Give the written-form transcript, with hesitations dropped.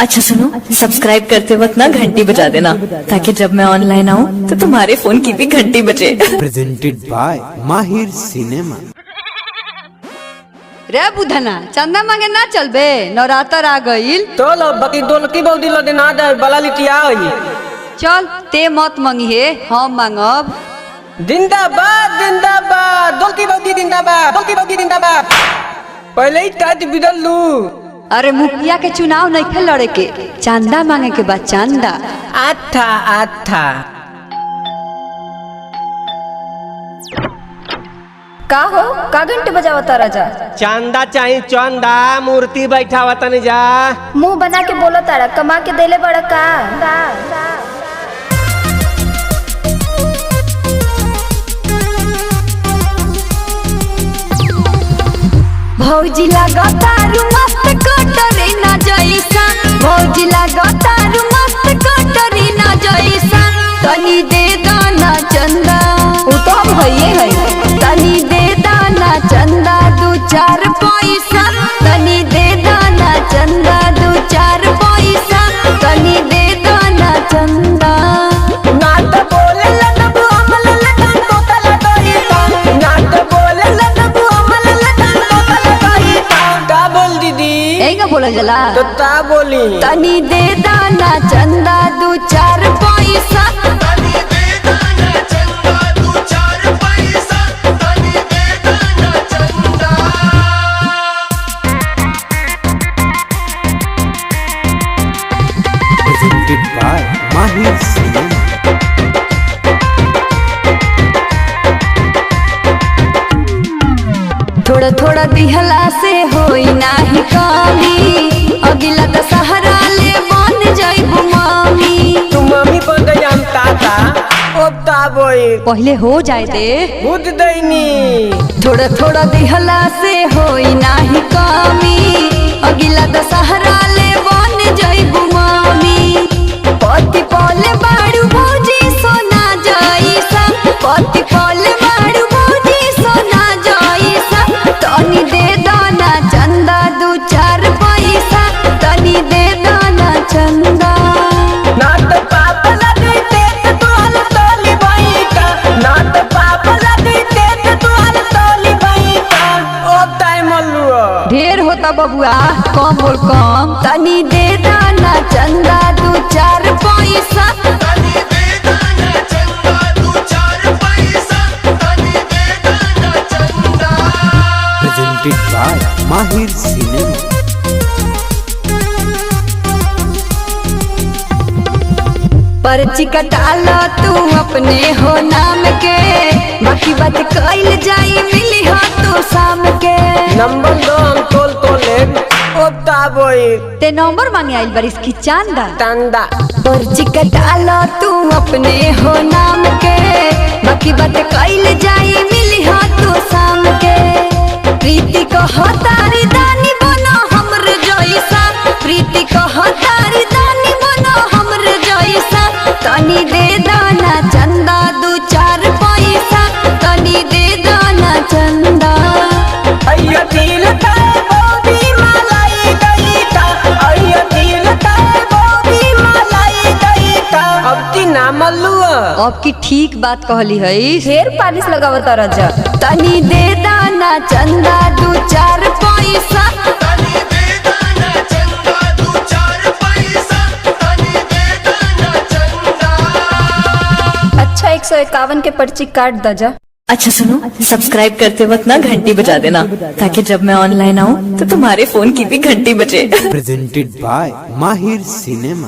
अच्छा सुनो, सब्सक्राइब करते वक्त ना घंटी बजा देना, ताकि जब मैं ऑनलाइन आऊँ तो तुम्हारे फोन की भी घंटी बजे। प्रेजेंटेड बाय माहिर सिनेमा। रे बुधना चंदा मांगे ना चलबे, नवरात्र आ गईल। तो लो बाकी दोलकी बहुदी लो दिन आ जाए बला लिटिया होई। चल ते मत मांगिए, हम मांगब। जिंदाबाद जिंदाबाद, दोलकी बहुदी जिंदाबाद, दोलकी बहुदी जिंदाबाद। पहले ही टाइट बिदल लू। अरे मुखिया के चुनाव नहीं खे लड़े के, चंदा मांगे के बाद चंदा। अच्छा अच्छा। का हो का घंटे बजावता राजा? चंदा चाहिए चंदा, मूर्ति बैठा वतन जा। मुंह बना के बोलो तारा, कमा के देले बड़ा का? भौजी लागतारू मस्त कटरीना जैसा, भौजी लागतारू मस्त कटरीना जैसा। तनी दे दाना चंदा, वो तो हम भइए है। तनी दे दाना चंदा दू चार पैसा, तनी दे दाना चंदा दू चार पैसा, तनी दे दाना चंदा। नाट बोले लटबू अमल लटन तो तला गई ता, नाट बोले लटबू अमल लटन तो तला गई ता। का बोल दीदी? ऐगा बोला जला तो ता बोली। तनी दे दाना चंदा दू चार पैसा, प्रेजेंटेड बाय माहिर सिनेमा। थोड़ा थोड़ा दिहला से होई नाही कमी, अगिला दशहरा ले बन जाइबू मामी। तू मम्मी बन गई हम ताता, अब ता बोई। पहले हो जाए दे, बुद्ध दैनी। थोड़ा थोड़ा दिहला से होई नाही कमी, अगिला दशहरा ले बन जाइबू मामी। पति पले बाड़ू भौजी सोना जैसा, पति पले बाड़ू भौजी सोना जैसा। तनी दे दाना चंदा दू चार पैसा, तनी दे दाना चंदा। नाट पाप लगी तेत तू हल तोली बैठा, नाट पाप लगी तेत तू हल तोली बैठा। अब टाइम लुआ ढेर होता बबुआ, कम बोल कम। तनी दे दाना चंदा दू चार पैसा, प्रेजेंटेड बाय माहिर सिनेमा। पर्ची कटाला तू अपने हो नाम के, बाकी बात कइल जाई मिली हो तू शाम के। नंबर दो हम तोल तोले। अब ता बोई ते नंबर मांगे आइल बारिश की चांदा। तंदा। पर्ची कटाला तू अपने हो नाम के, बाकी बात कइल जाई मिली हो तू शाम के। प्रीति को हतारी दानी बनो हमरे जैसा, प्रीति को हतारी दानी बनो हमरे जैसा। तनी दे दाना चंदा दू चार पैसा, तनी दे दाना चंदा। अय्या दिल ताए बोदी मलाई गई ता, अय्या दिल ताए बोदी मलाई गई ता। अब ती ना मल्लुआ। अब की ठीक बात कहली है। ढेर पालिश लगावता राजा। तनी दे दाना चंदा दू चार पैसा, अच्छा 151 के पर्ची काट दजा। अच्छा सुनो, सब्सक्राइब करते वक्त ना घंटी बजा देना, ताकि जब मैं ऑनलाइन आऊँ तो तुम्हारे फोन की भी घंटी बजे। प्रेजेंटेड बाय माहिर सिनेमा।